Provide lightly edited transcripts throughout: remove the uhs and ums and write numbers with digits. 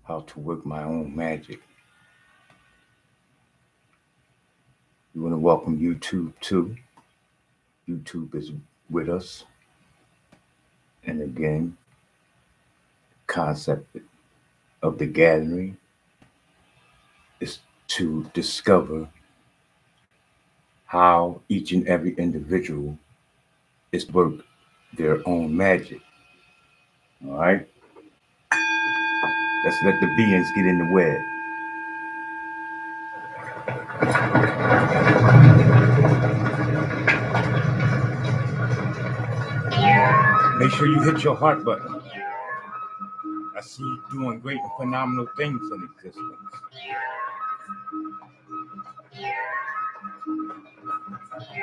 how to work my own magic. We want to welcome YouTube too. YouTube is with us. And again, concept of the gathering is to discover how each and every individual is work their own magic. All right? Let's let the beings get in the web. Make sure you hit your heart button. I see you doing great and phenomenal things in existence.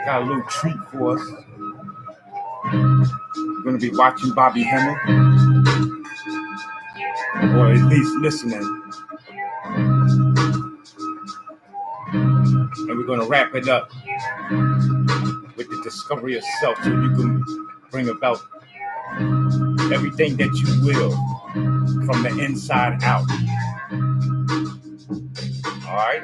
Got a little treat for us. We're going to be watching Bobby Hemming, or at least listening. And we're going to wrap it up with the discovery of self so you can bring about everything that you will from the inside out. All right?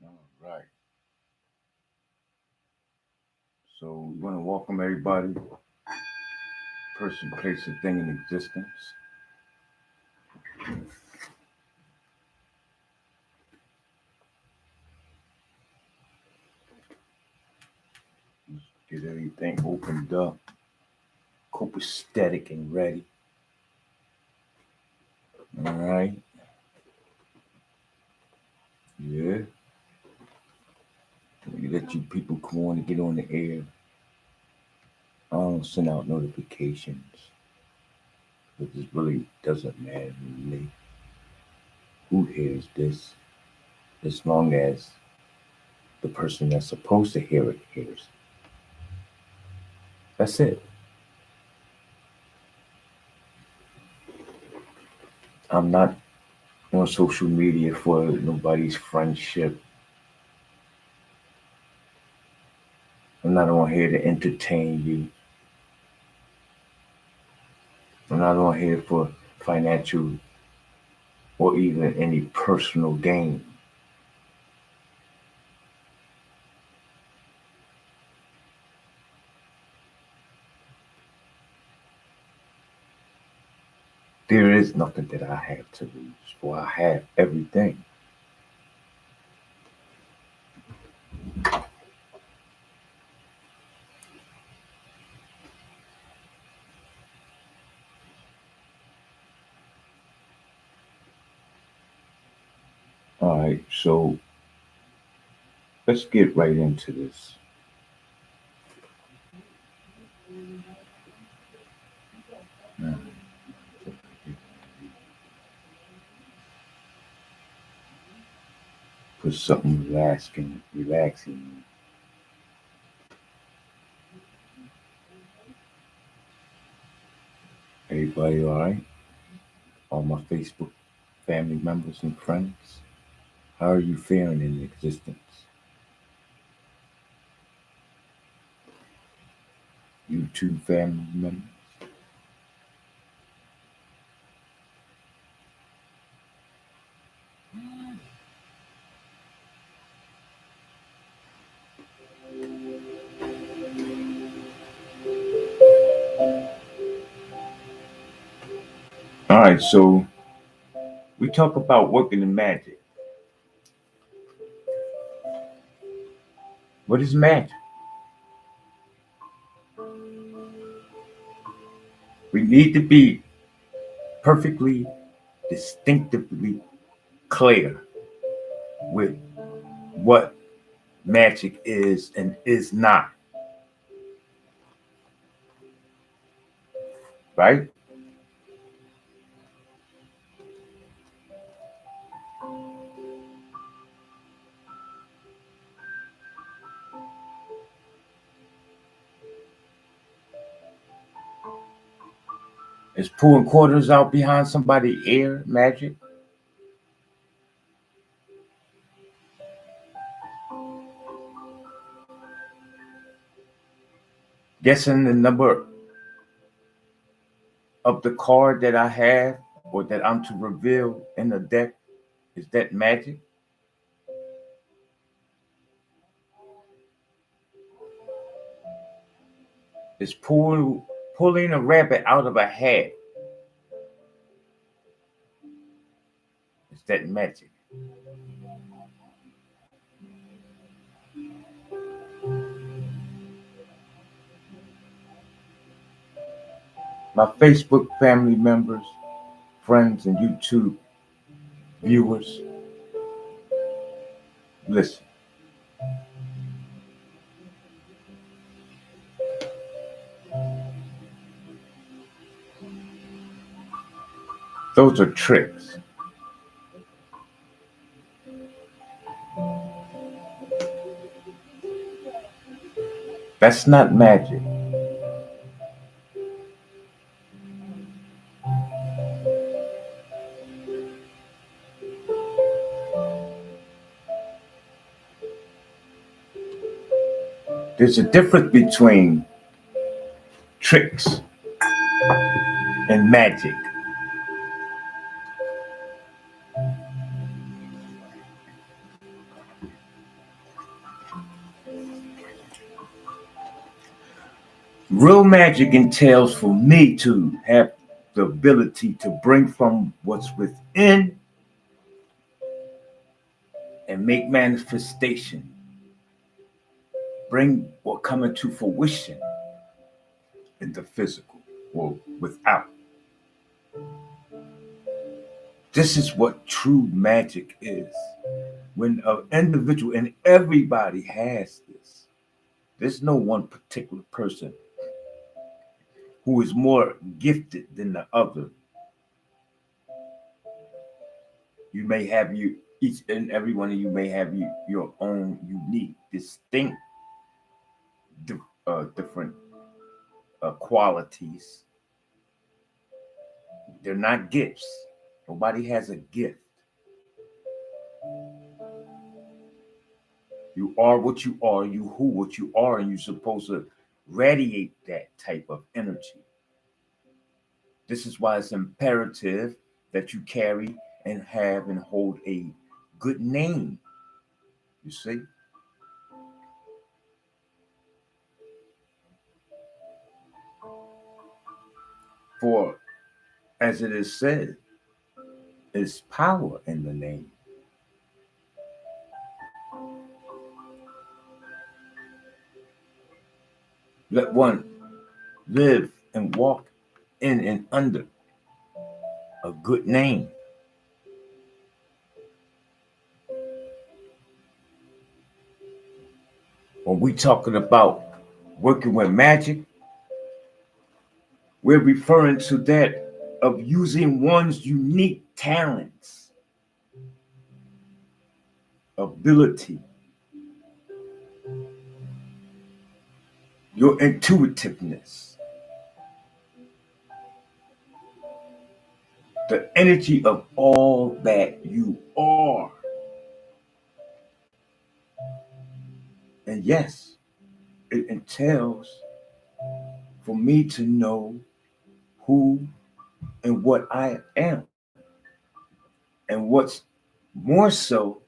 All right. So we want to welcome everybody, person, place, and thing in existence. Get everything opened up, copacetic and ready. All right. Yeah. We let you people come on and get on the air. I don't send out notifications because it really doesn't matter to me who hears this, as long as the person that's supposed to hear it hears. That's it. I'm not on social media for nobody's friendship. I'm not on here to entertain you. I'm not on here for financial or even any personal gain. There is nothing that I have to lose, for I have everything. All right, so let's get right into this. Now, put something relaxing. Everybody all right? All my Facebook family members and friends. How are you faring in existence? YouTube family members? All right, so we talk about working the magic. What is magic? We need to be perfectly, distinctively clear with what magic is and is not, right? Is pulling quarters out behind somebody's ear magic? Guessing the number of the card that I have or that I'm to reveal in the deck, is that magic? Is pulling a rabbit out of a hat, is that magic? My Facebook family members, friends, and YouTube viewers, listen. Those are tricks. That's not magic. There's a difference between tricks and magic. Real magic entails for me to have the ability to bring from what's within and make manifestation, bring or come into fruition in the physical or without. This is what true magic is. When an individual, and everybody has this, there's no one particular person who is more gifted than the other. You may have you, each and every one of you may have your own unique, distinct, different qualities. They're not gifts. Nobody has a gift. You are what you are, you who what you are, and you're supposed to radiate that type of energy. This is why it's imperative that you carry and have and hold a good name. You see? For as it is said, is power in the name. Let one live and walk in and under a good name. When we talking about working with magic, we're referring to that of using one's unique talents, ability, your intuitiveness, the energy of all that you are. And yes, it entails for me to know who and what I am. And what's more so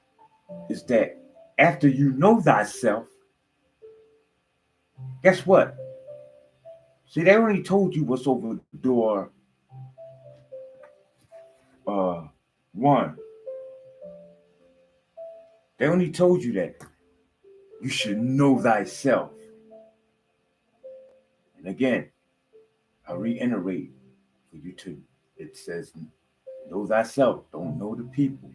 is that after you know thyself, guess what? See, they already told you what's over door one. They only told you that you should know thyself. And again, I reiterate for you too. It says, know thyself, don't know the people.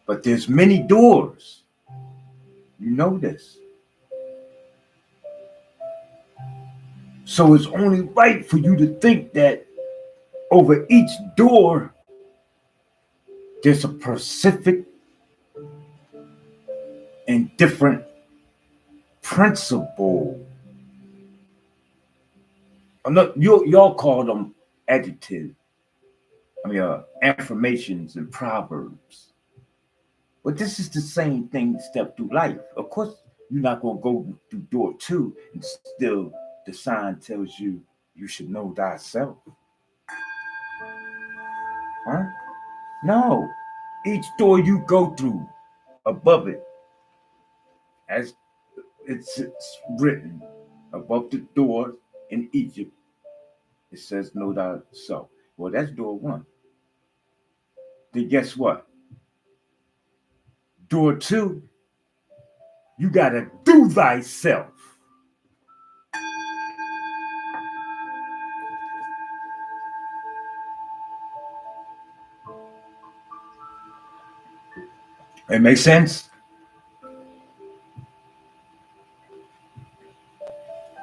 But there's many doors. You know this. So it's only right for you to think that over each door, there's a specific and different principle. Y'all call them adjectives. Affirmations and proverbs. But this is the same thing step through life. Of course, you're not going to go through door two and still the sign tells you you should know thyself. Huh? No. Each door you go through, above it, as it's written above the door in Egypt, it says know thyself. Well, that's door one. Then guess what? Door two, you got to do thyself. It makes sense?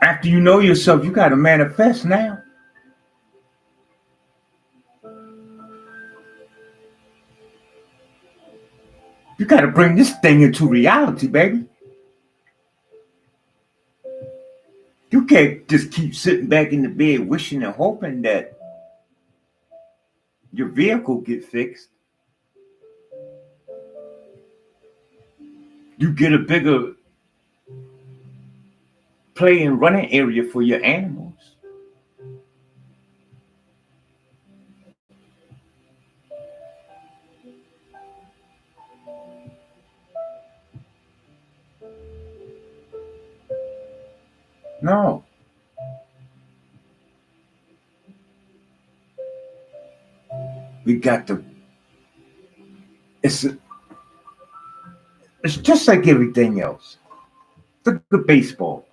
After you know yourself, you got to manifest now. You got to bring this thing into reality, baby. You can't just keep sitting back in the bed wishing and hoping that your vehicle get fixed. You get a bigger play and running area for your animals. No. We got to, it's just like everything else. Look at baseball.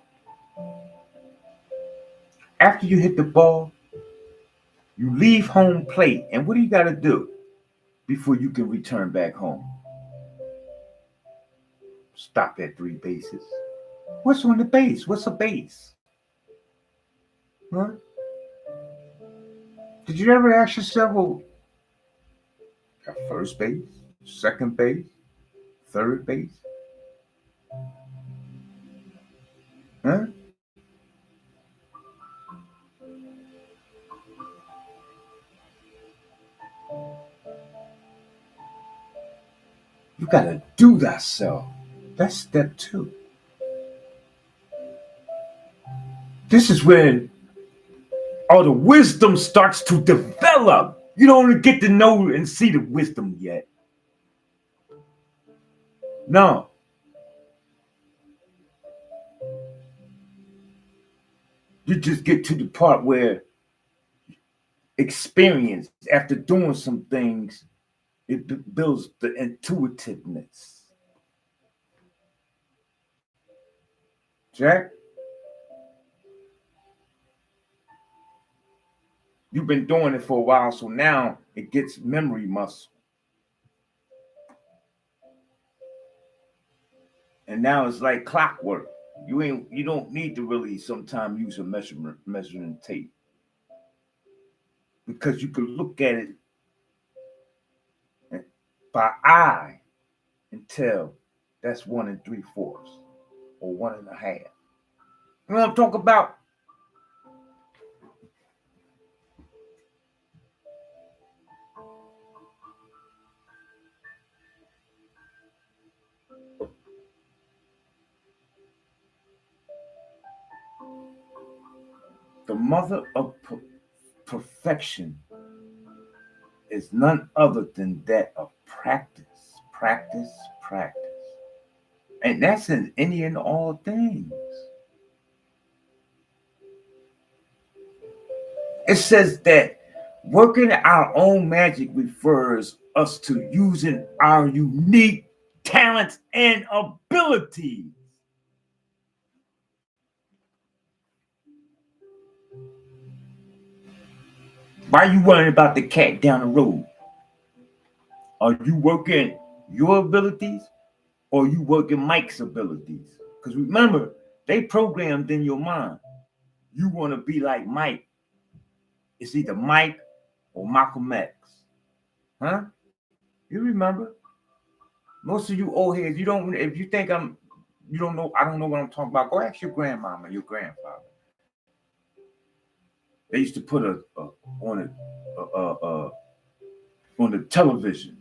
After you hit the ball, you leave home plate. And what do you got to do before you can return back home? Stop at 3 bases. What's on the base? What's a base? Huh? Did you ever ask yourself, well, got first base, second base, third base? Huh? You gotta do thyself. That's step 2. This is when all the wisdom starts to develop. You don't get to know and see the wisdom yet. No. You just get to the part where experience, after doing some things, it builds the intuitiveness. Jack, you've been doing it for a while, so now it gets memory muscle. And now it's like clockwork. You don't need to really sometimes use a measuring tape because you can look at it by eye and tell that's 1 3/4 or 1 1/2. You know what I'm talking about? The mother of perfection is none other than that of practice, practice, practice. And that's in any and all things. It says that working our own magic refers us to using our unique talents and abilities. Why are you worrying about the cat down the road? Are you working your abilities or are you working Mike's abilities? Because remember, they programmed in your mind. You want to be like Mike. It's either Mike or Malcolm X. Huh? You remember? Most of you old heads, you don't. If you think you don't know. I don't know what I'm talking about. Go ask your grandmama, your grandfather. They used to put on on the television.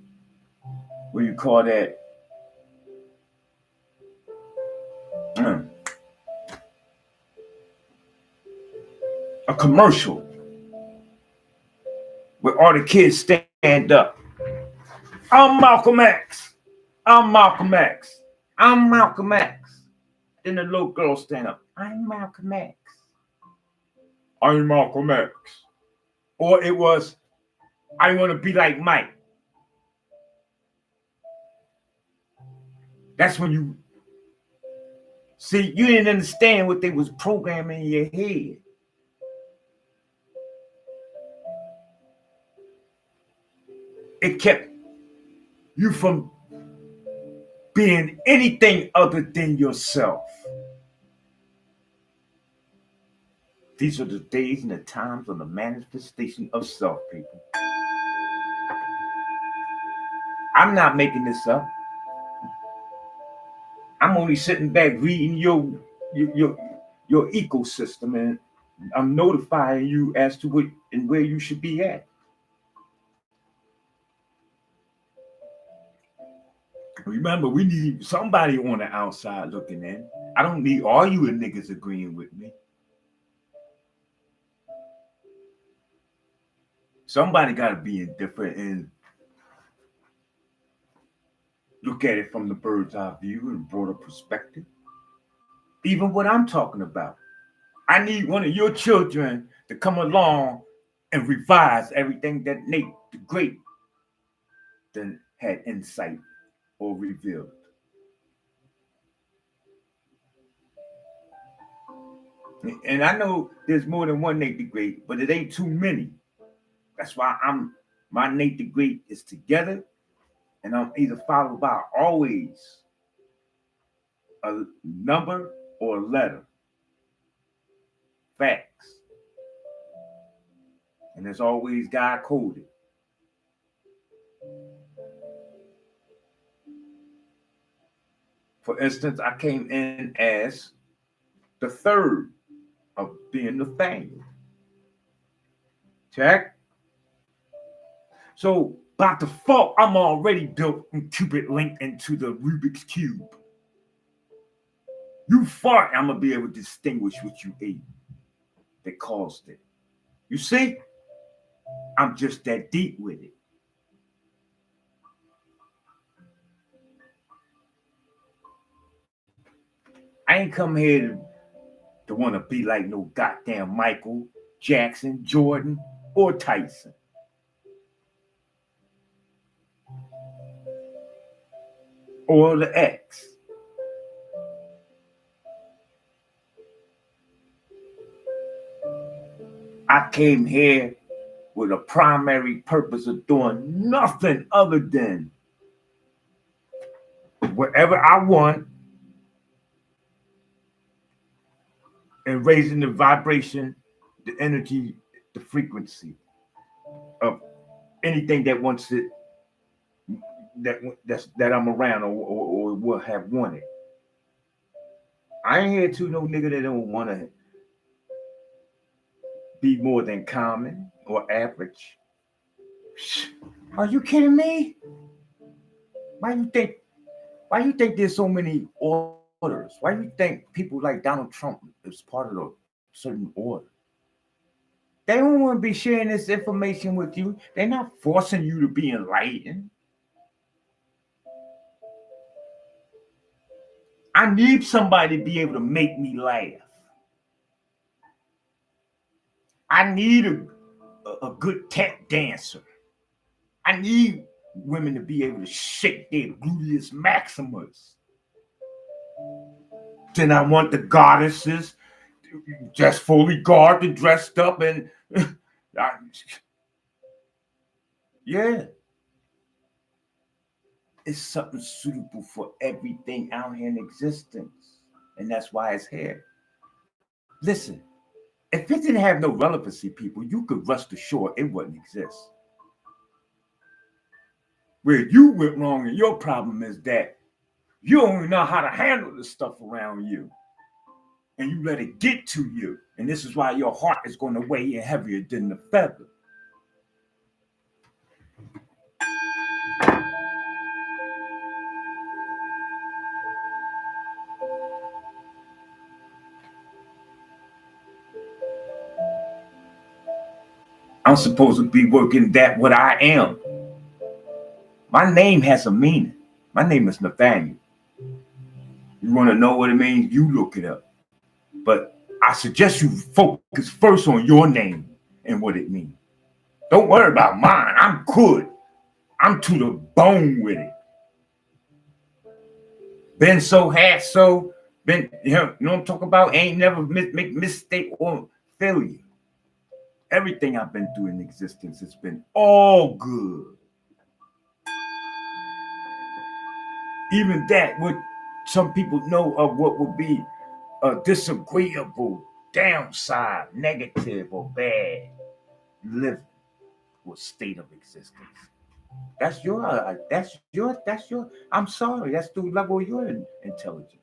What do you call that? A commercial where all the kids stand up. I'm Malcolm X. I'm Malcolm X. I'm Malcolm X. Then the little girl stand up. I'm Malcolm X. I'm Malcolm X. Or it was, I want to be like Mike. That's when you see, you didn't understand what they was programming in your head. It kept you from being anything other than yourself. These are the days and the times of the manifestation of self, people. I'm not making this up. I'm only sitting back reading your, your ecosystem, and I'm notifying you as to what and where you should be at. Remember, we need somebody on the outside looking in. I don't need all you niggas agreeing with me. Somebody got to be indifferent and look at it from the bird's eye view and broader perspective. Even what I'm talking about. I need one of your children to come along and revise everything that Nate the Great then had insight or revealed. And I know there's more than one Nate the Great, but it ain't too many. That's why my Nate the Great is together, and I'm either followed by always a number or a letter. Facts. And there's always God coded. For instance, I came in as the third of being the thing. Check. So by default, I'm already built in Cupid linked into the Rubik's Cube. You fart, I'm gonna be able to distinguish what you ate that caused it. You see? I'm just that deep with it. I ain't come here to want to be like no goddamn Michael Jackson, Jordan, or Tyson. Or the X. I came here with a primary purpose of doing nothing other than wherever I want and raising the vibration, the energy, the frequency of anything that wants it, that I'm around or will have wanted. I ain't here to no nigga that don't want to be more than common or average. Are you kidding me? Why you think? Why you think there's so many orders? Why you think people like Donald Trump is part of a certain order? They don't want to be sharing this information with you. They're not forcing you to be enlightened. I need somebody to be able to make me laugh. I need a good tap dancer. I need women to be able to shake their gluteus maximus. Then I want the goddesses just fully garbed and dressed up and yeah. It's something suitable for everything out here in existence. And that's why it's here. Listen, if it didn't have no relevancy, people, you could rest assured it wouldn't exist. Where you went wrong and your problem is that you don't know how to handle the stuff around you. And you let it get to you. And this is why your heart is going to weigh in heavier than the feather. I'm supposed to be working that what I am. My name has a meaning. My name is Nathaniel. You want to know what it means? You look it up. But I suggest you focus first on your name and what it means. Don't worry about mine. I'm good. I'm to the bone with it. Been so, had so, been, you know what I'm talking about? Ain't never make mistake or failure. Everything I've been through in existence has been all good. Even that, what some people know of what would be a disagreeable, downside, negative, or bad living or state of existence. That's your. I'm sorry. That's the level of your intelligence.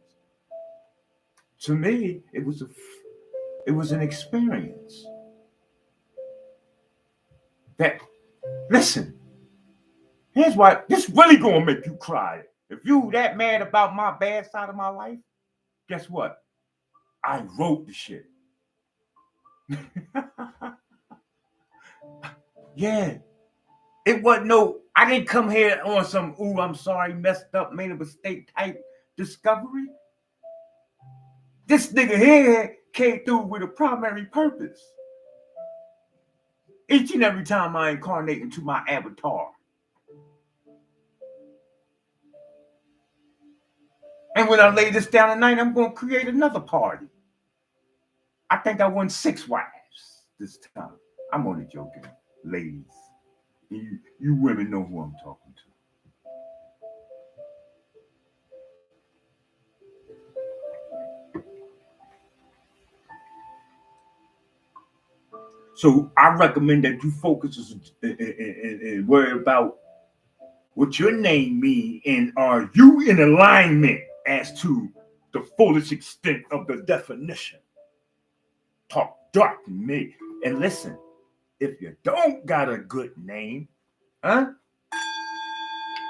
To me, it was an experience. That listen. Here's why this really gonna make you cry. If you that mad about my bad side of my life, guess what? I wrote the shit. Yeah. It wasn't no, I didn't come here on some, ooh, I'm sorry, messed up, made a mistake type discovery. This nigga here came through with a primary purpose. Each and every time I incarnate into my avatar. And when I lay this down tonight, I'm going to create another party. I think I won 6 wives this time. I'm only joking, ladies. You women know who I'm talking to. So I recommend that you focus and worry about what your name means and are you in alignment as to the fullest extent of the definition. Talk dark to me. And listen, if you don't got a good name, huh?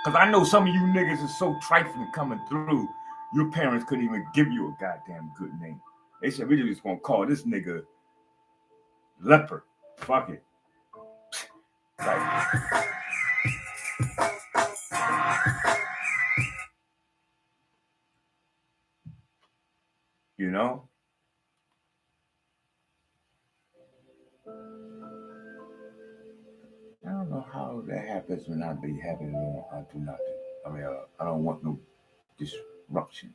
Because I know some of you niggas is so trifling coming through, your parents couldn't even give you a goddamn good name. They said, we just gonna call this nigga Leopard. Fuck it. Like, You know? I don't know how that happens when I be having I do nothing. I mean, I don't want no disruptions.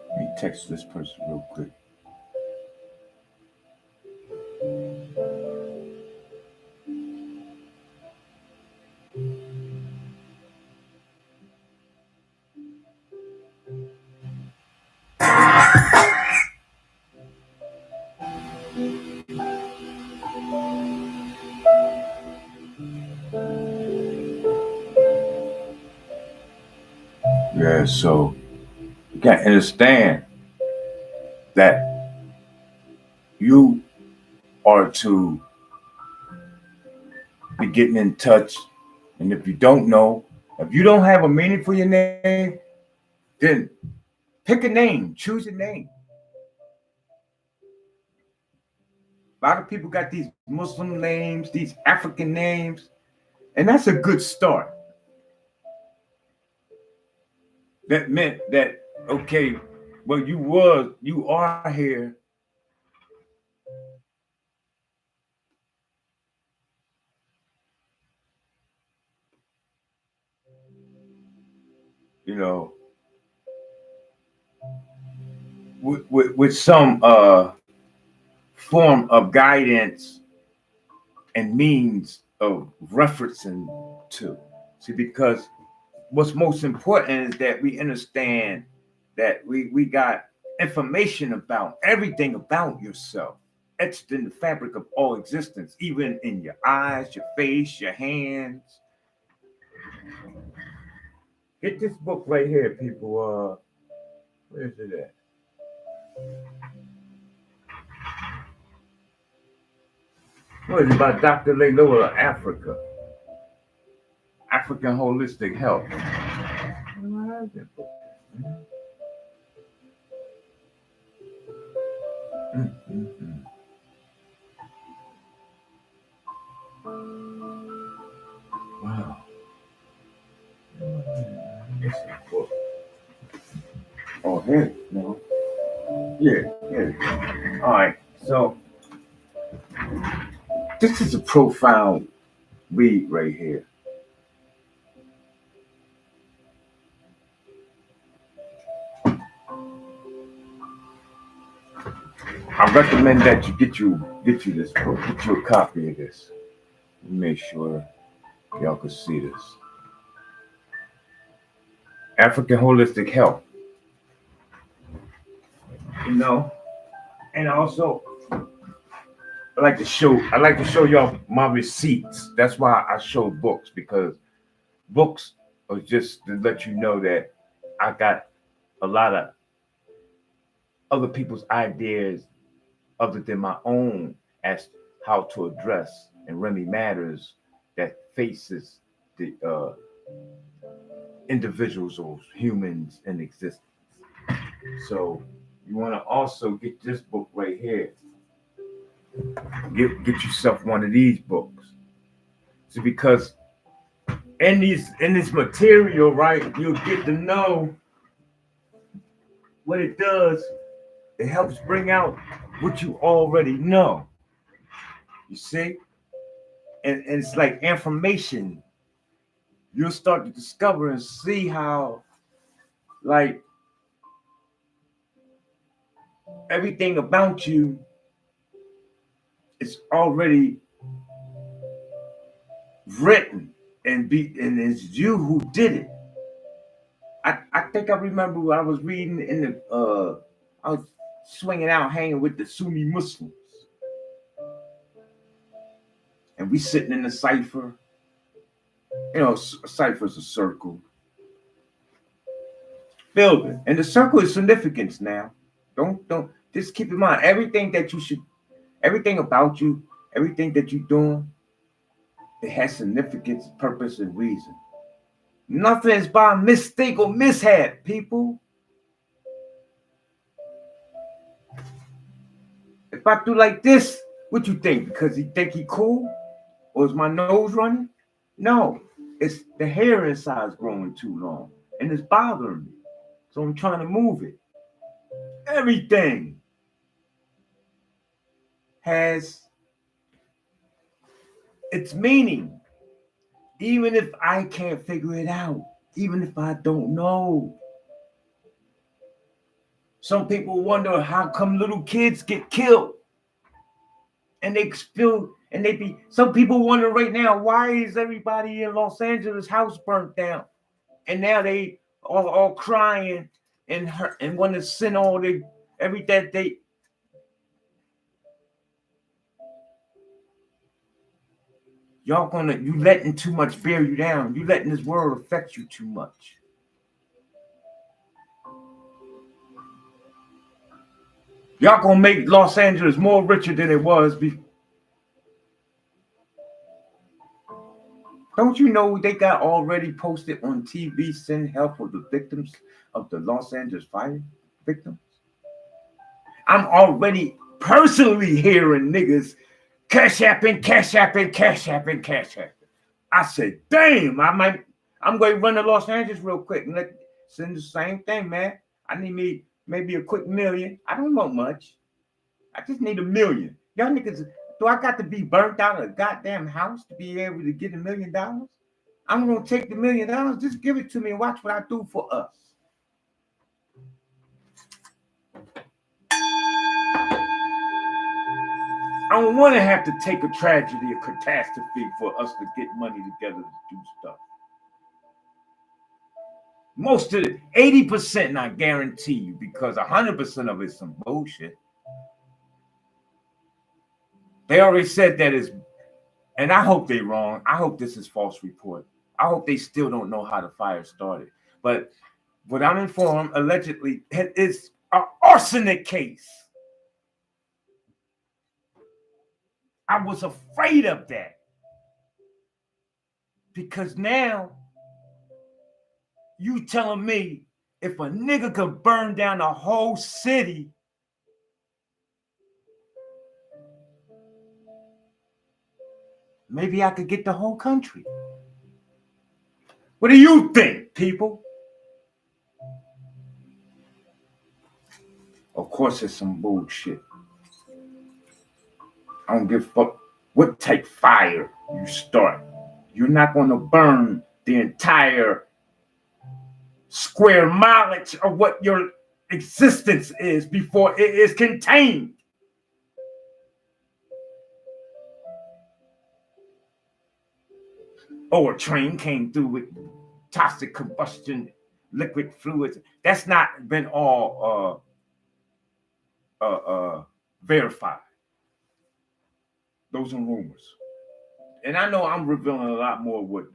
Let me text this person real quick. Yeah, so you can understand that you are to be getting in touch. And if you don't know, if you don't have a meaning for your name, then pick a name, choose a name. A lot of people got these Muslim names, these African names, and that's a good start. That meant that, okay, well, you are here. You know, with some form of guidance and means of referencing to. See, because what's most important is that we understand that we got information about everything about yourself etched in the fabric of all existence, even in your eyes, your face, your hands. Get this book right here, people. Where's it at? What is it about Dr. Leiloa of Africa? African Holistic Health. Where is that book? Mm-hmm. Wow. It's a book. Oh, here. No. Yeah, here. All right. So this is a profound read right here. I recommend that you get you this book, get you a copy of this. Make sure y'all can see this. African Holistic Health. You know, and also I like to show y'all my receipts. That's why I show books, because books are just to let you know that I got a lot of other people's ideas other than my own as how to address and remedy matters that faces the individuals or humans in existence. So you want to also get this book right here. Get yourself one of these books. See, because in this material, right, you'll get to know what it does. It helps bring out what you already know. You see? And it's like information. You'll start to discover and see how, like, everything about you is already written and it's you who did it. I think I remember when I was reading in the I was swinging out hanging with the Sunni Muslims, and we sitting in the cipher. You know, a cipher is a circle building, and the circle is significance. Now, don't just keep in mind everything that you should, everything about you, everything that you're doing, it has significance, purpose, and reason. Nothing is by mistake or mishap, people. If I do like this, what you think? Because he think he cool? Or is my nose running? No, it's the hair inside is growing too long. and it's bothering me. So I'm trying to move it. Everything has its meaning, even if I can't figure it out, even if I don't know. Some people wonder how come little kids get killed, and they feel, and they be. Some people wonder right now, why is everybody in Los Angeles house burnt down, and now they all crying and hurt and want to send all the everything they. You letting too much bear you down. You letting this world affect you too much. Y'all gonna make Los Angeles more richer than it was before. Don't you know they got already posted on TV send help for the victims of the Los Angeles fire victims? I'm already personally hearing niggas cash apping, cash apping, cash apping, cash apping. I said, damn, I'm going to run to Los Angeles real quick and send the same thing, man. I need me maybe a quick million. I don't want much. I just need $1 million. Y'all niggas, do I got to be burnt out of a goddamn house to be able to get $1 million? I'm going to take the $1 million. Just give it to me and watch what I do for us. I don't want to have to take a tragedy, a catastrophe for us to get money together to do stuff. Most of it, 80%, I guarantee you, because 100% of it's some bullshit. They already said that is, and I hope they're wrong. I hope this is false report. I hope they still don't know how the fire started. But what I'm informed, allegedly, it's an arsenic case. I was afraid of that. Because now, you telling me if a nigga could burn down a whole city, maybe I could get the whole country. What do you think, people? Of course, it's some bullshit. I don't give a fuck what type fire you start. You're not going to burn the entire square mileage of what your existence is before it is contained. Oh, a train came through with toxic combustion, liquid fluids. That's not been all verified. Those are rumors. And I know I'm revealing a lot more what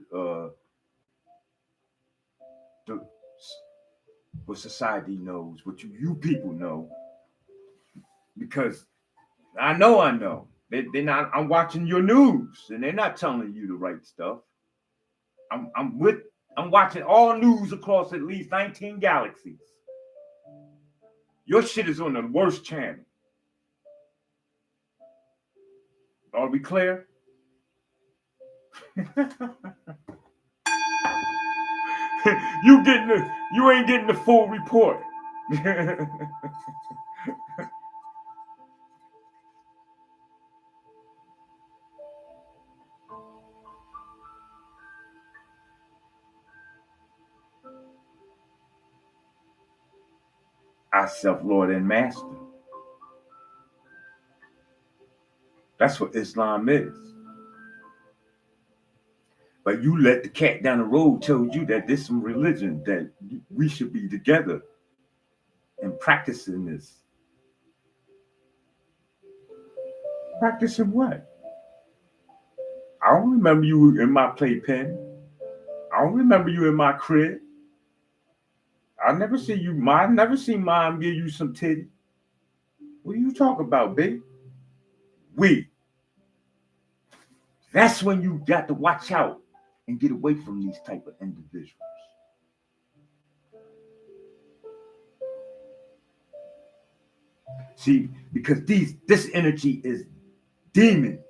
society knows, what you people know, because I know. They're not. I'm watching your news, and they're not telling you the right stuff. I'm watching all news across at least 19 galaxies. Your shit is on the worst channel. Are we clear? You ain't getting the full report. I self-lord and master. That's what Islam is. But you let the cat down the road tell you that there's some religion that we should be together and practicing this. Practicing what? I don't remember you in my playpen. I don't remember you in my crib. I never see you. I never seen mom give you some titty. What are you talking about, babe? We. That's when you got to watch out and get away from these type of individuals. See, because this energy is demon.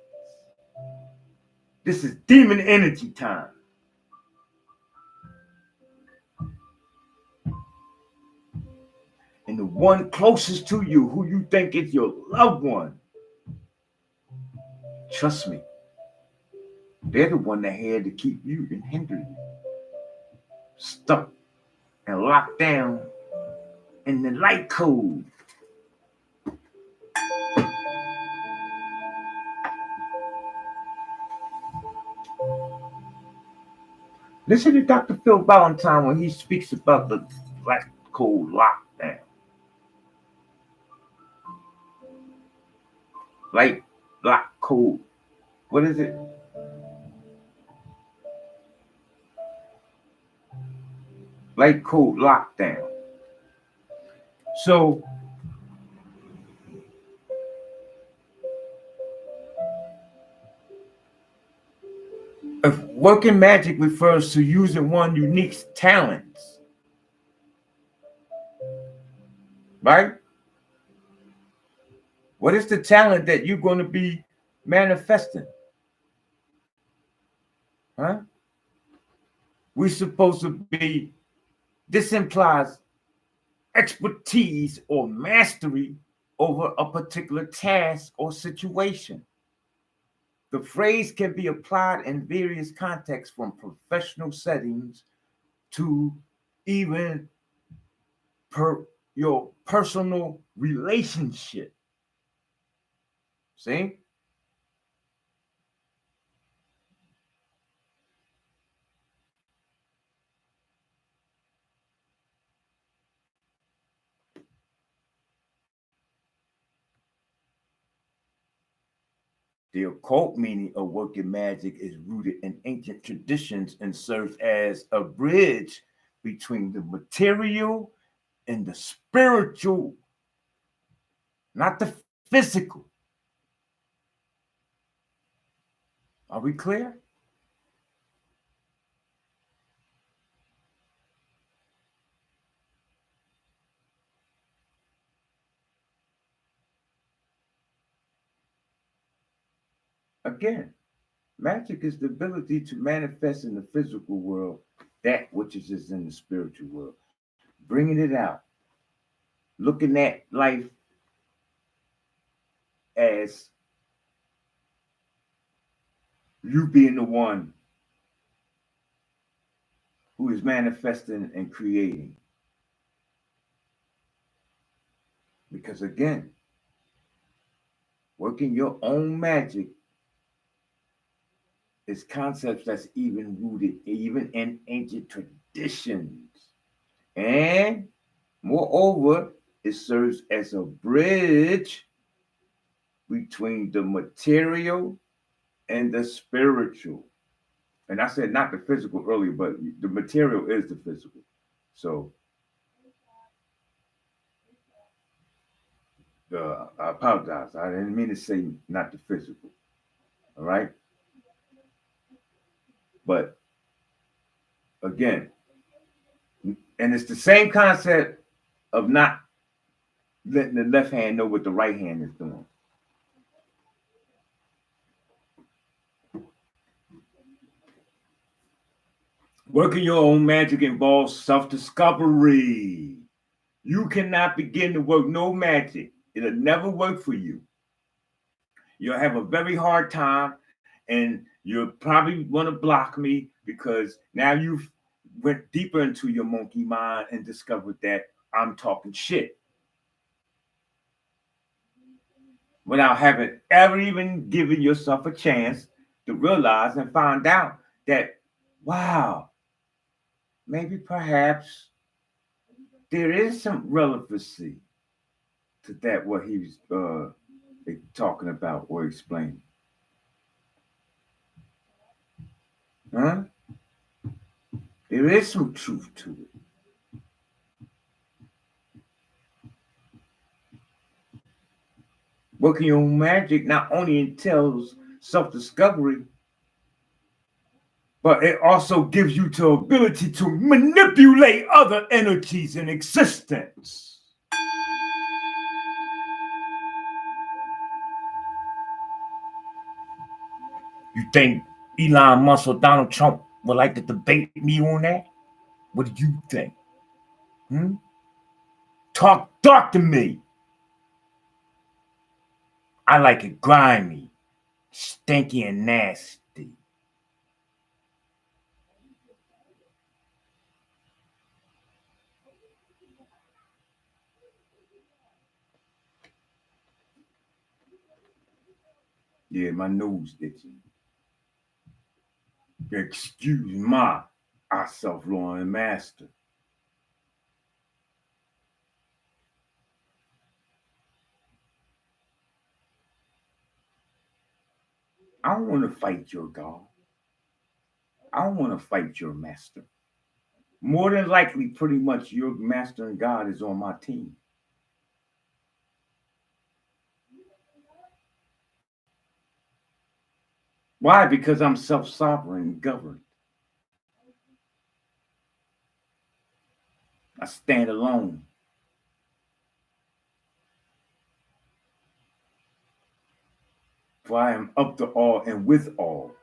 This is demon energy time. the one closest to you, who you think is your loved one, trust me, they're the one that had to keep you and hinder you, stuck and locked down in the light code. Listen to Dr. Phil Valentine when he speaks about the light code lockdown. Light lock code. What is it? Light code lockdown. So if working magic refers to using one unique talent, right? What is the talent that you're going to be manifesting? Huh? We're supposed to be, this implies expertise or mastery over a particular task or situation. The phrase can be applied in various contexts, from professional settings to even your personal relationship. See? The occult meaning of working magic is rooted in ancient traditions and serves as a bridge between the material and the spiritual, not the physical. Are we clear? Again, magic is the ability to manifest in the physical world that which is in the spiritual world, bringing it out, looking at life as you being the one who is manifesting and creating. Because again, working your own magic is concepts that's even rooted even in ancient traditions. And moreover, it serves as a bridge between the material and the spiritual. And I said not the physical earlier, but the material is the physical. So I apologize. I didn't mean to say not the physical. All right. But again, and it's the same concept of not letting the left hand know what the right hand is doing. Working your own magic involves self-discovery. You cannot begin to work no magic. It'll never work for you. You'll have a very hard time, and you'll probably want to block me because now you've went deeper into your monkey mind and discovered that I'm talking shit without having ever even given yourself a chance to realize and find out that, wow, maybe perhaps there is some relevancy to that what he was talking about or explaining. Huh? There is some truth to it. Working your own magic not only entails self-discovery, but it also gives you the ability to manipulate other energies in existence. You think Elon Musk or Donald Trump would like to debate me on that? What do you think? Talk to me. I like it grimy, stinky, and nasty. Yeah, my nose itching. Excuse my I self-lawing master. I don't want to fight your God. I don't want to fight your master. More than likely, pretty much your master and God is on my team. Why? Because I'm self-sovereign and governed. I stand alone. For I am up to all and with all.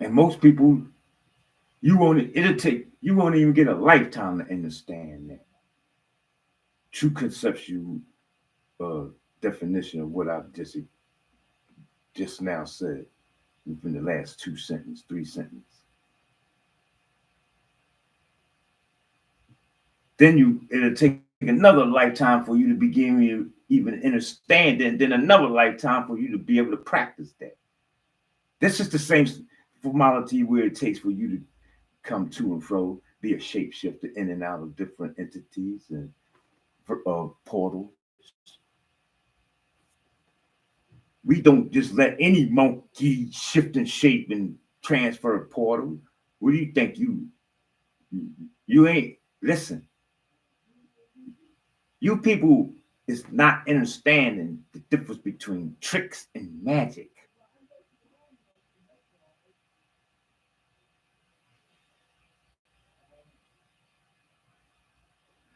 And most people, you won't even get a lifetime to understand that true conceptual uh, definition of what I've just now said within the last three sentences. Then it'll take another lifetime for you to begin to even understand it, and then another lifetime for you to be able to practice that. This is the same formality where it takes for you to come to and fro, be a shapeshifter in and out of different entities and portals. We don't just let any monkey shift and shape and transfer a portal. What do you think? You ain't listen. You people is not understanding the difference between tricks and magic.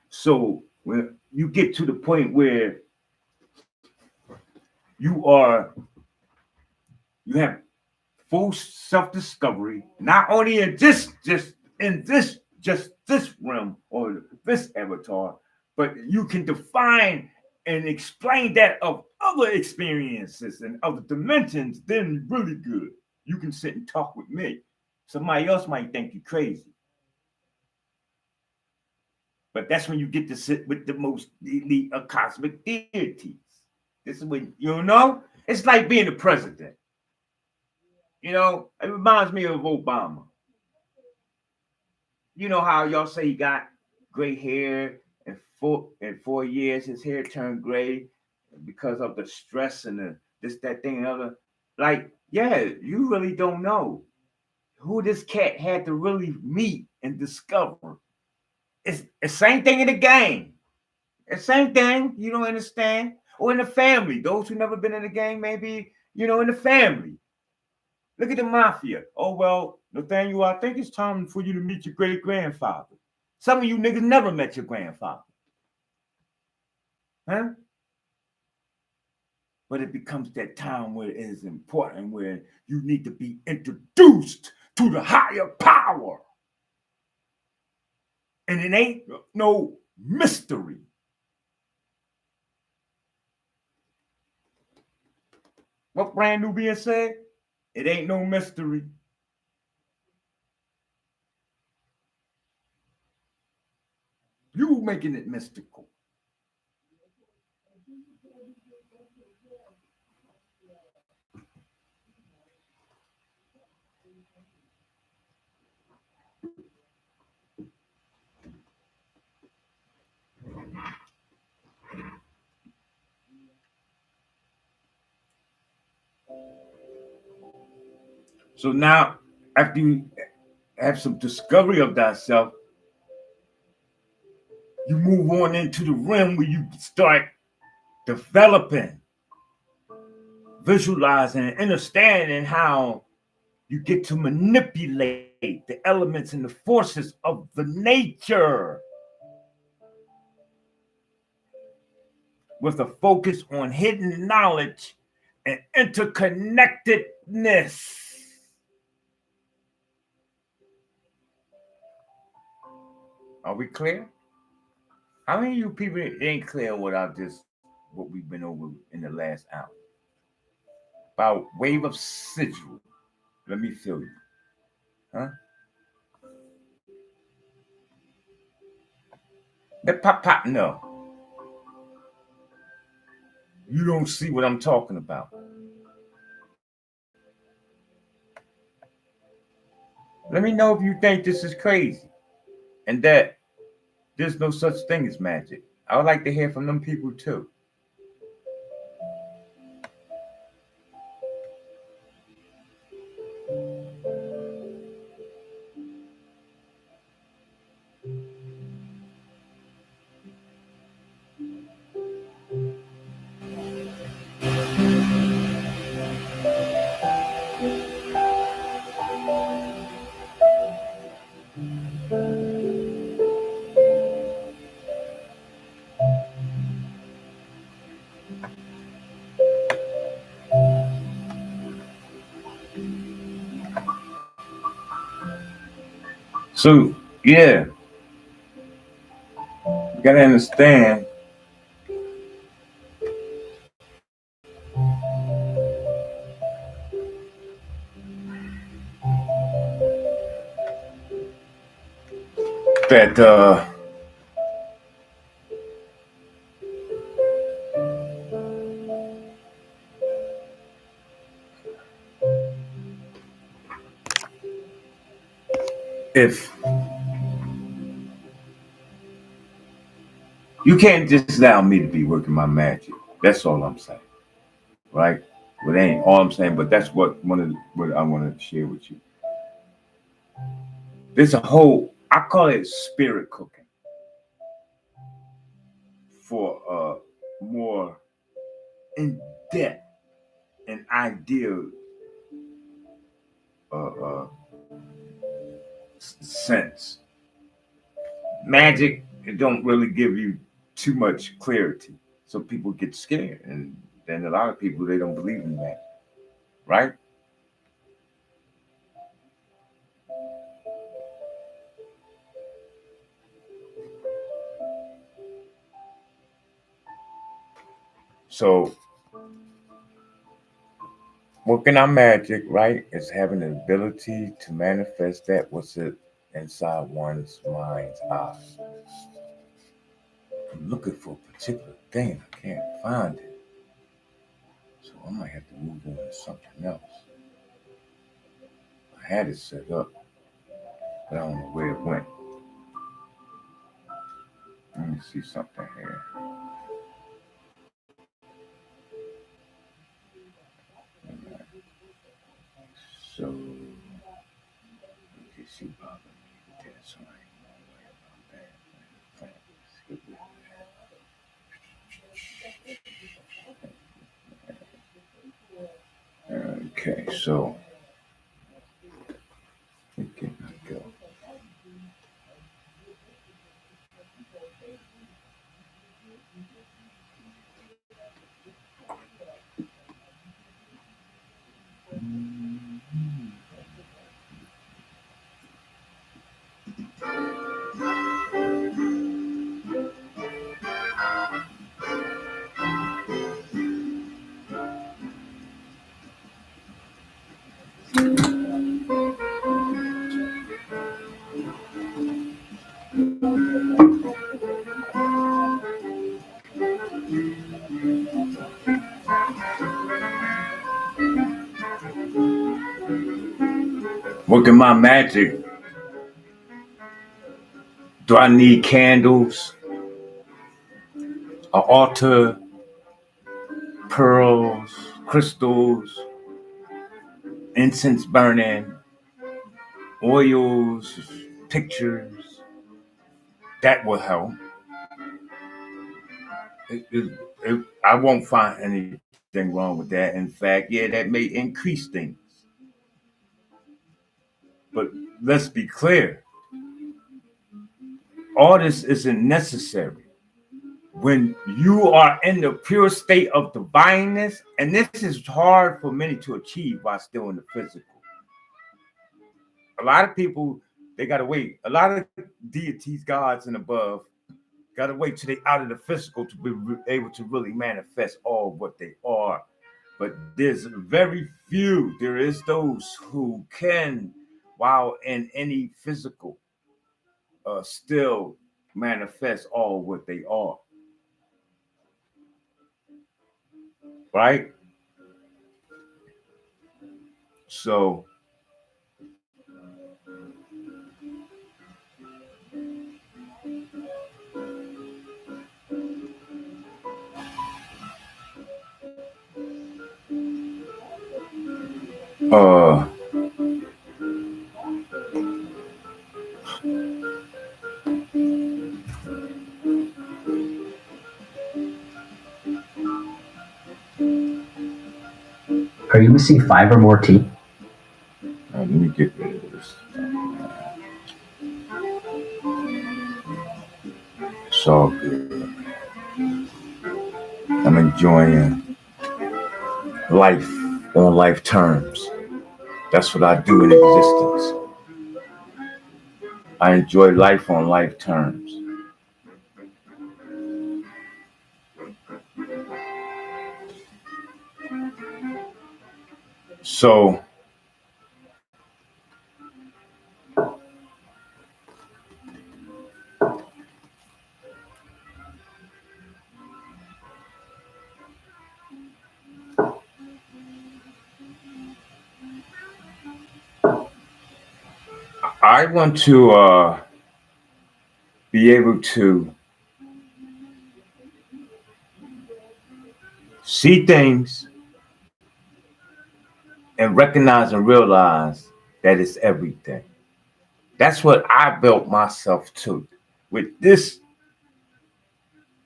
So when you get to the point where you are you have full self-discovery, not only in this realm or this avatar, but you can define and explain that of other experiences and other dimensions, then really good. You can sit and talk with me. Somebody else might think you crazy. But that's when you get to sit with the most elite of cosmic deities. This is when, it's like being the president. It reminds me of Obama. You know how y'all say he got gray hair and in 4 years his hair turned gray because of the stress and the this, that thing, and other. Like, yeah, you really don't know who this cat had to really meet and discover. It's the same thing in the game. It's the same thing, you don't understand. Or in the family. Those who never been in the game, maybe, in the family. Look at the mafia. Oh, well, Nathaniel, I think it's time for you to meet your great grandfather. Some of you niggas never met your grandfather. Huh? But it becomes that time where it is important, where you need to be introduced to the higher power. And it ain't no mystery. What Brand Nubian said? It ain't no mystery. You making it mystical. So now, after you have some discovery of thyself, you move on into the realm where you start developing, visualizing, and understanding how you get to manipulate the elements and the forces of the nature with a focus on hidden knowledge and interconnectedness. Are we clear? How many of you people ain't clear what we've been over in the last hour? About wave of sigil. Let me feel you. Huh? The pop. No. You don't see what I'm talking about. Let me know if you think this is crazy and that there's no such thing as magic. I would like to hear from them people too. So, yeah, you gotta understand that if you can't just allow me to be working my magic, that's all I'm saying, right? Well, that ain't all I'm saying, but that's what I want to share with you. There's a whole, I call it spirit cooking for more in depth and ideal uh, uh, sense. Magic, it don't really give you too much clarity, so people get scared, and then a lot of people they don't believe in magic, right? So working on magic, right, is having the ability to manifest that what's it inside one's mind's eye. I'm looking for a particular thing, I can't find it. So I might have to move on to something else. I had it set up, but I don't know where it went. Let me see something here. So, okay, she bothered me with that, so I ain't gonna worry about that. Skip it. Okay, so, it can go. Working my magic. Do I need candles, an altar, pearls, crystals, incense burning, oils, pictures? That will help. I won't find anything wrong with that. In fact, yeah, that may increase things. But let's be clear, all this isn't necessary. When you are in the pure state of divineness, and this is hard for many to achieve while still in the physical. A lot of people They gotta wait. A lot of deities, gods, and above gotta wait till they out of the physical to be able to really manifest all what they are. But there's very few. There is those who can, while in any physical, still manifest all what they are. Right. So uh Are you missing 5 or more tea? let me get rid of this. It's all good. I'm enjoying life on life terms. That's what I do in existence. I enjoy life on life terms. So I want to be able to see things and recognize and realize that it's everything. That's what I built myself to. With this,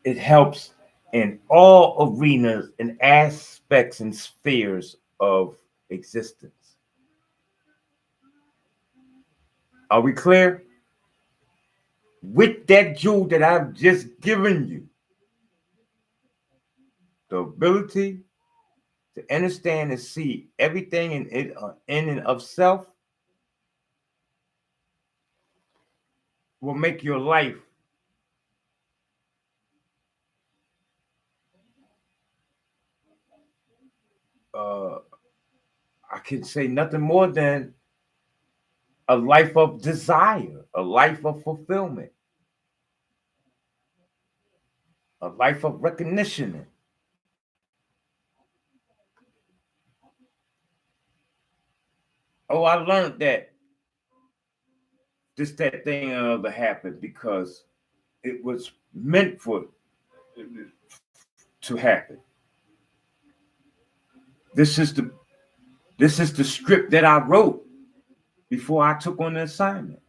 it helps in all arenas and aspects and spheres of existence. Are we clear? With that jewel that I've just given you, the ability to understand and see everything in and of self will make your life uh, I can say nothing more than a life of desire, a life of fulfillment, a life of recognition. Oh, I learned that that thing happened because it was meant for to happen. This is the this is the script that I wrote before I took on the assignment.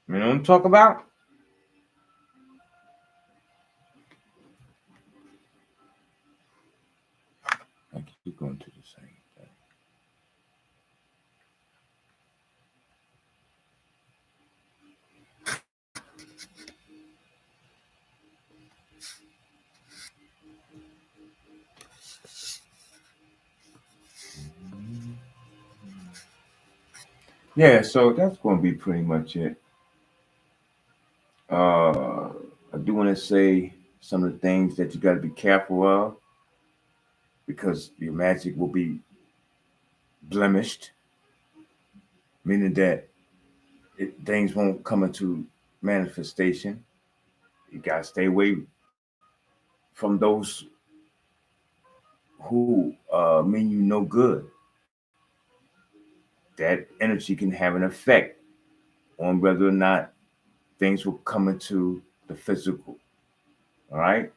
You know what I'm talking about? I keep going to the same thing. Yeah, so that's going to be pretty much it. I do want to say some of the things that you got to be careful of because your magic will be blemished, meaning that things won't come into manifestation. You got to stay away from those who mean you no good. That energy can have an effect on whether or not things will come into the physical. All right.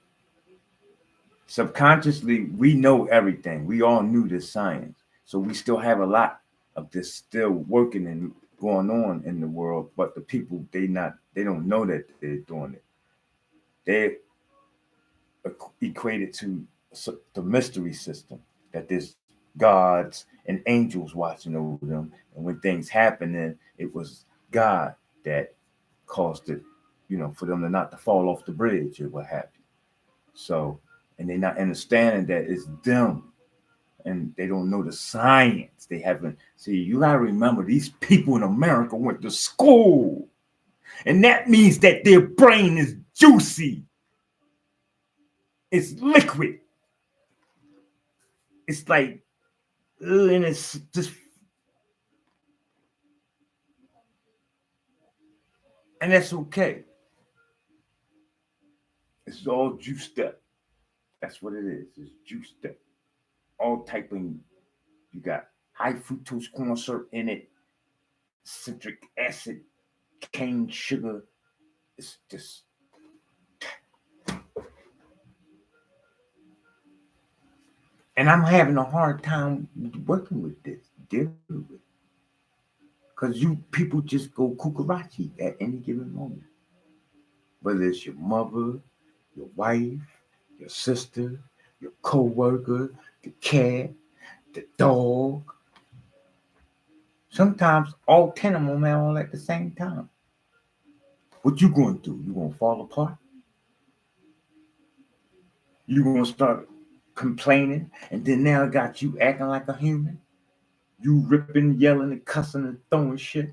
Subconsciously, we know everything. We all knew this science. So we still have a lot of this still working and going on in the world, but the people they don't know that they're doing it. They equate it to the mystery system that there's gods and angels watching over them. And when things happened, then it was God that caused it, for them to not to fall off the bridge or what have you. So, and they're not understanding that it's them, and they don't know the science. They haven't. See, you gotta remember, these people in America went to school, and that means that their brain is juicy. It's liquid. It's like, and it's just, and that's okay. It's all juiced up. That's what it is. It's juiced up. All type of, you got high fructose corn syrup in it, citric acid, cane sugar. It's just, and I'm having a hard time working with this, dealing with it. Because you people just go kukarachi at any given moment. Whether it's your mother, your wife, your sister, your co-worker, the cat, the dog. Sometimes all 10 of them are all at the same time. What you gonna do? You gonna fall apart? You gonna start complaining, and then now I got you acting like a human? You ripping, yelling, and cussing and throwing shit,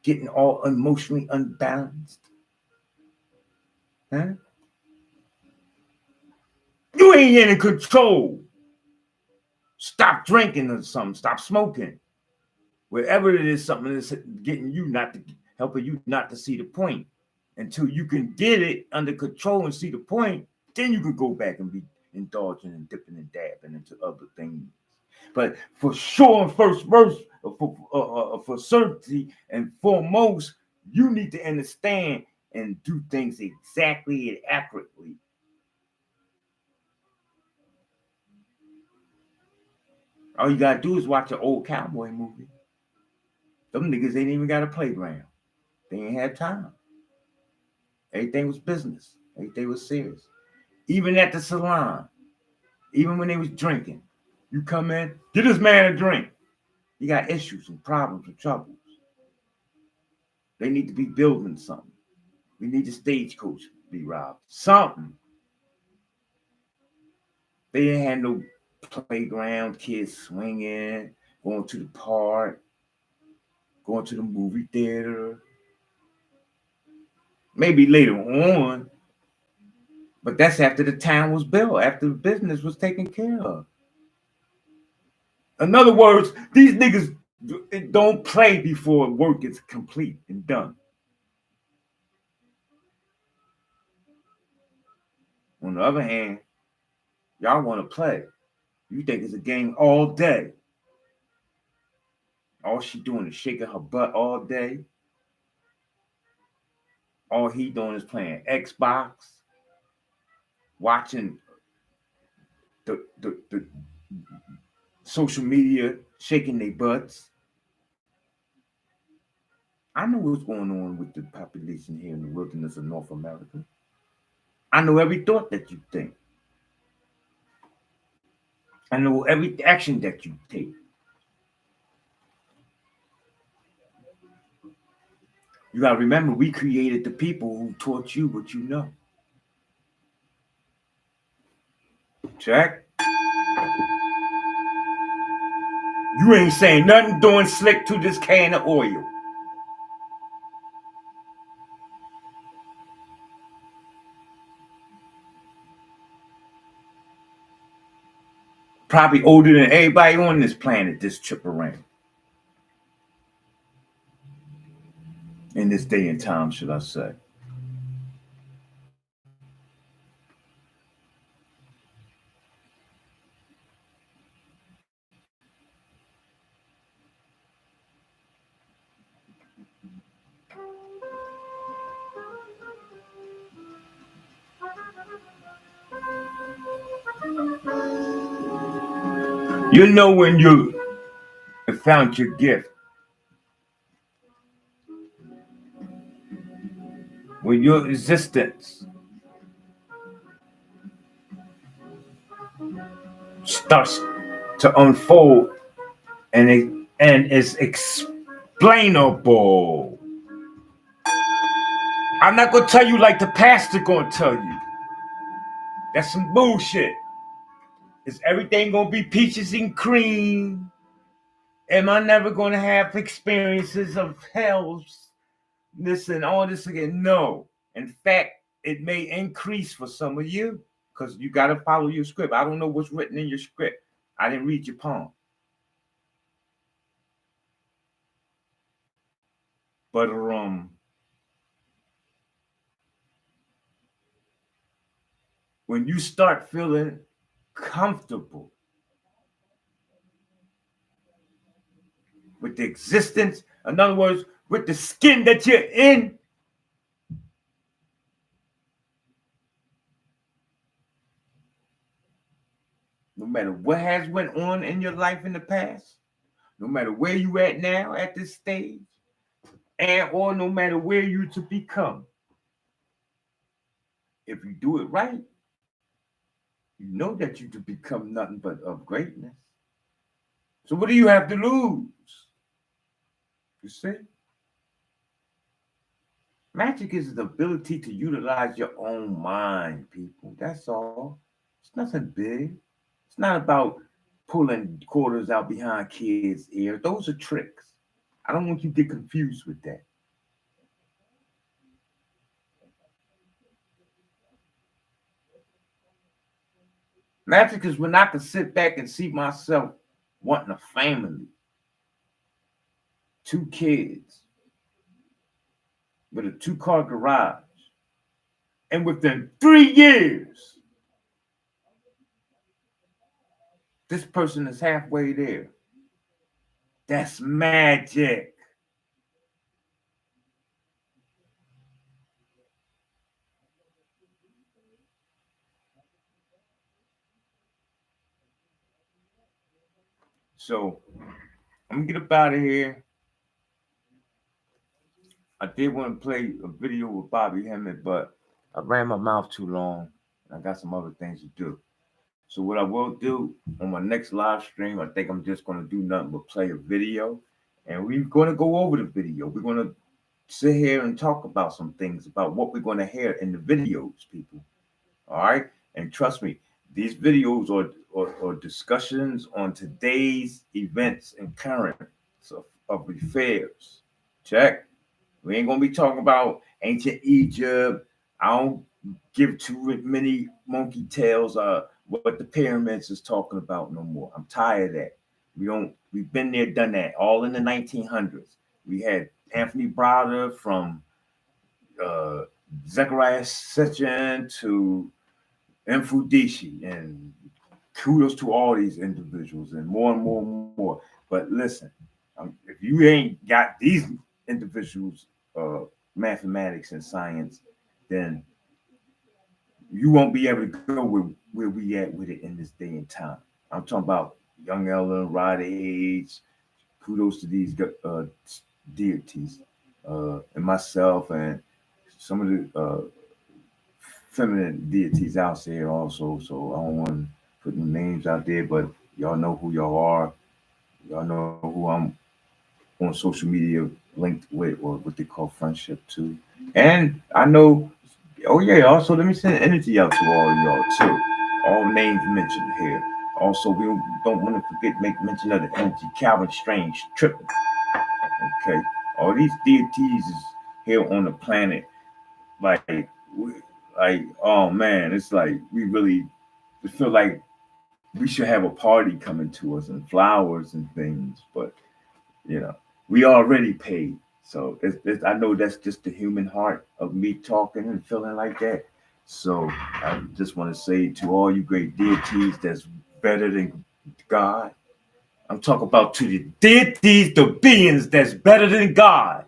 getting all emotionally unbalanced. Huh? You ain't in control. Stop drinking or something. Stop smoking. Wherever it is, something that's getting you not to, helping you not to see the point. Until you can get it under control and see the point, then you can go back and be indulging and dipping and dabbing into other things. But for sure, and first verse, for certainty and foremost, you need to understand and do things exactly and accurately. All you gotta do is watch an old cowboy movie. Them niggas ain't even got a playground. They ain't had time. Everything was business. Everything was serious. Even at the salon, even when they was drinking, you come in, get this man a drink. You got issues and problems and troubles. They need to be building something. We need the stagecoach to be robbed. Something. They didn't have no playground, kids swinging, going to the park, going to the movie theater. Maybe later on, but that's after the town was built, after the business was taken care of. In other words, these niggas don't play before work is complete and done. On the other hand, y'all want to play. You think it's a game all day. All she doing is shaking her butt all day. All he doing is playing Xbox, watching the social media, shaking their butts. I know what's going on with the population here in the wilderness of North America. I know every thought that you think. I know every action that you take. You gotta remember, we created the people who taught you what you know. Check. You ain't saying nothing doing slick to this can of oil. Probably older than everybody on this planet this trip around. In this day and time, should I say. You know when you found your gift, when your existence starts to unfold and is explainable. I'm not gonna tell you like the pastor gonna tell you. That's some bullshit. Is everything gonna be peaches and cream? Am I never gonna have experiences of hell's this and all this again? No. In fact, it may increase for some of you because you got to follow your script. I don't know what's written in your script. I didn't read your poem. But when you start feeling comfortable with the existence, in other words, with the skin that you're in, no matter what has went on in your life in the past, no matter where you at now at this stage, and or no matter where you to become, if you do it right, you know that you to become nothing but of greatness. So what do you have to lose? You see? Magic is the ability to utilize your own mind, people. That's all. It's nothing big. It's not about pulling quarters out behind kids' ears. Those are tricks. I don't want you to get confused with that. Magic is when I can sit back and see myself wanting a family, 2 kids, with a 2-car garage. And within 3 years, this person is halfway there. That's magic. So I'm gonna get up out of here. I did want to play a video with Bobby Hemmett, but I ran my mouth too long. I got some other things to do. So what I will do on my next live stream, I think I'm just gonna do nothing but play a video, and we're gonna go over the video. We're gonna sit here and talk about some things about what we're gonna hear in the videos, people. All right, and trust me, these videos are discussions on today's events and currents of affairs. Check. We ain't gonna be talking about ancient Egypt. I don't give too many monkey tails what the pyramids is talking about no more. I'm tired of that. We've been there, done that, all in the 1900s. We had Anthony Browder from uh Zechariah Sitchin to Mfudishi, and kudos to all these individuals and more and more and more. But listen, if you ain't got these individuals, mathematics and science, then you won't be able to go where we at with it in this day and time. I'm talking about young Ellen, Rod Age. Kudos to these deities and myself and some of the feminine deities out there also. So I don't want to put no names out there, but y'all know who y'all are. Y'all know who I'm on social media linked with, or what they call friendship too. And I know, oh yeah, also let me send energy out to all of y'all too. All names mentioned here. Also, we don't want to forget make mention of the energy. Calvin Strange tripping. Okay, all these deities is here on the planet. Like, like, oh man, it's like we really feel like we should have a party coming to us and flowers and things, but you know, we already paid. So I know that's just the human heart of me talking and feeling like that. So I just want to say to all you great deities that's better than God. I'm talking about to the deities, the beings that's better than God.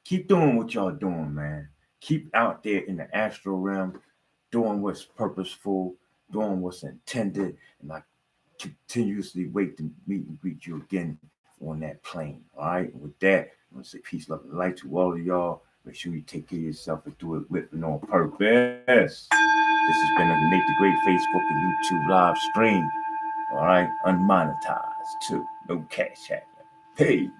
Keep doing what y'all doing, man. Keep out there in the astral realm, doing what's purposeful, doing what's intended, and I continuously wait to meet and greet you again on that plane. All right. And with that, I'm gonna say peace, love, and light to all of y'all. Make sure you take care of yourself and do it with and on purpose. This has been a Nate the Great Facebook and YouTube live stream. All right, unmonetized too. No cash app. Peace.